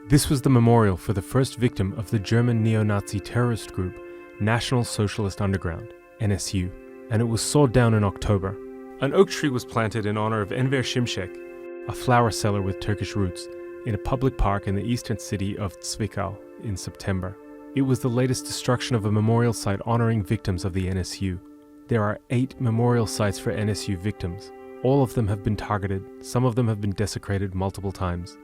This was the memorial for the first victim of the German neo-Nazi terrorist group, National Socialist Underground, NSU, and it was sawed down in October. An oak tree was planted in honor of Enver Şimşek, a flower seller with Turkish roots, in a public park in the eastern city of Zwickau in September. It was the latest destruction of a memorial site honoring victims of the NSU. There are 8 memorial sites for NSU victims. All of them have been targeted, some of them have been desecrated multiple times.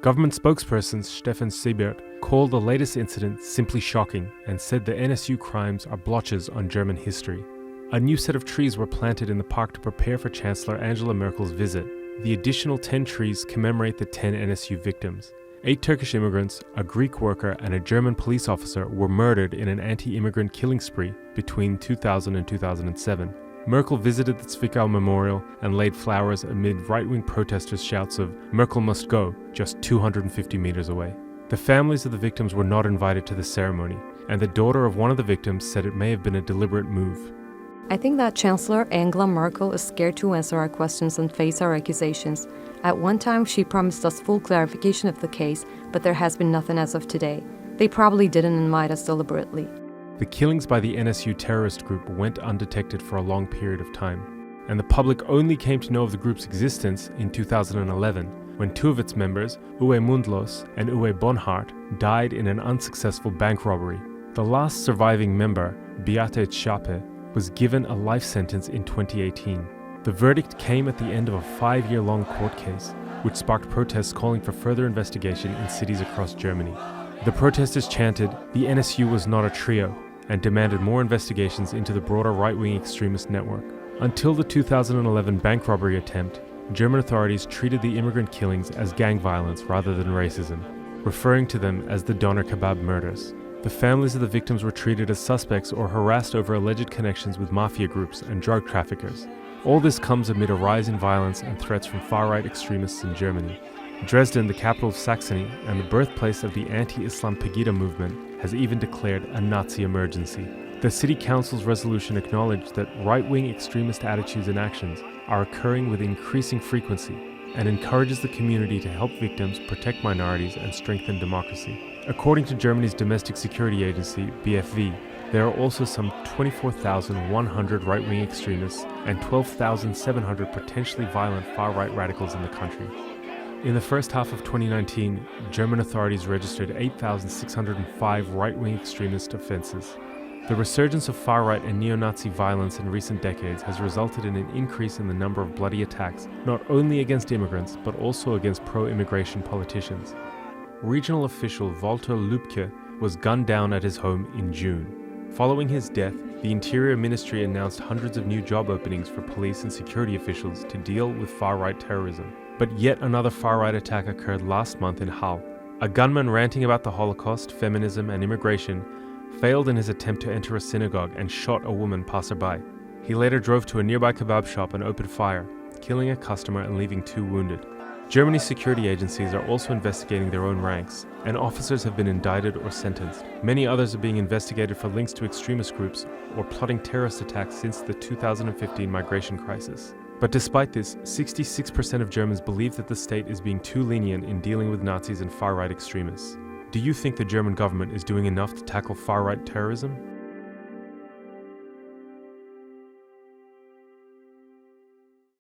Government spokesperson Stefan Seibert called the latest incident simply shocking and said the NSU crimes are blotches on German history. A new set of trees were planted in the park to prepare for Chancellor Angela Merkel's visit. The additional 10 trees commemorate the 10 NSU victims. 8 Turkish immigrants, a Greek worker, and a German police officer were murdered in an anti-immigrant killing spree between 2000 and 2007. Merkel visited the Zwickau Memorial and laid flowers amid right-wing protesters' shouts of "Merkel must go" just 250 meters away. The families of the victims were not invited to the ceremony, and the daughter of one of the victims said it may have been a deliberate move. I think that Chancellor Angela Merkel is scared to answer our questions and face our accusations. At one time, she promised us full clarification of the case, but there has been nothing as of today. They probably didn't invite us deliberately. The killings by the NSU terrorist group went undetected for a long period of time, and the public only came to know of the group's existence in 2011, when 2 of its members, Uwe Mundlos and Uwe Bonhardt, died in an unsuccessful bank robbery. The last surviving member, Beate Zschäpe, was given a life sentence in 2018. The verdict came at the end of a 5-year-long court case, which sparked protests calling for further investigation in cities across Germany. The protesters chanted, "The NSU was not a trio," and demanded more investigations into the broader right-wing extremist network. Until the 2011 bank robbery attempt, German authorities treated the immigrant killings as gang violence rather than racism, referring to them as the Doner Kebab murders. The families of the victims were treated as suspects or harassed over alleged connections with mafia groups and drug traffickers. All this comes amid a rise in violence and threats from far-right extremists in Germany. Dresden, the capital of Saxony and the birthplace of the anti-Islam Pegida movement, has even declared a Nazi emergency. The city council's resolution acknowledged that right-wing extremist attitudes and actions are occurring with increasing frequency and encourages the community to help victims, protect minorities, and strengthen democracy. According to Germany's domestic security agency, BFV, there are also some 24,100 right-wing extremists and 12,700 potentially violent far-right radicals in the country. In the first half of 2019, German authorities registered 8,605 right-wing extremist offenses. The resurgence of far-right and neo-Nazi violence in recent decades has resulted in an increase in the number of bloody attacks, not only against immigrants, but also against pro-immigration politicians. Regional official Walter Lübcke was gunned down at his home in June. Following his death, the Interior Ministry announced hundreds of new job openings for police and security officials to deal with far-right terrorism. But yet another far-right attack occurred last month in Halle. A gunman ranting about the Holocaust, feminism, and immigration failed in his attempt to enter a synagogue and shot a woman passerby. He later drove to a nearby kebab shop and opened fire, killing a customer and leaving 2 wounded. Germany's security agencies are also investigating their own ranks, and officers have been indicted or sentenced. Many others are being investigated for links to extremist groups or plotting terrorist attacks since the 2015 migration crisis. But despite this, 66% of Germans believe that the state is being too lenient in dealing with Nazis and far-right extremists. Do you think the German government is doing enough to tackle far-right terrorism?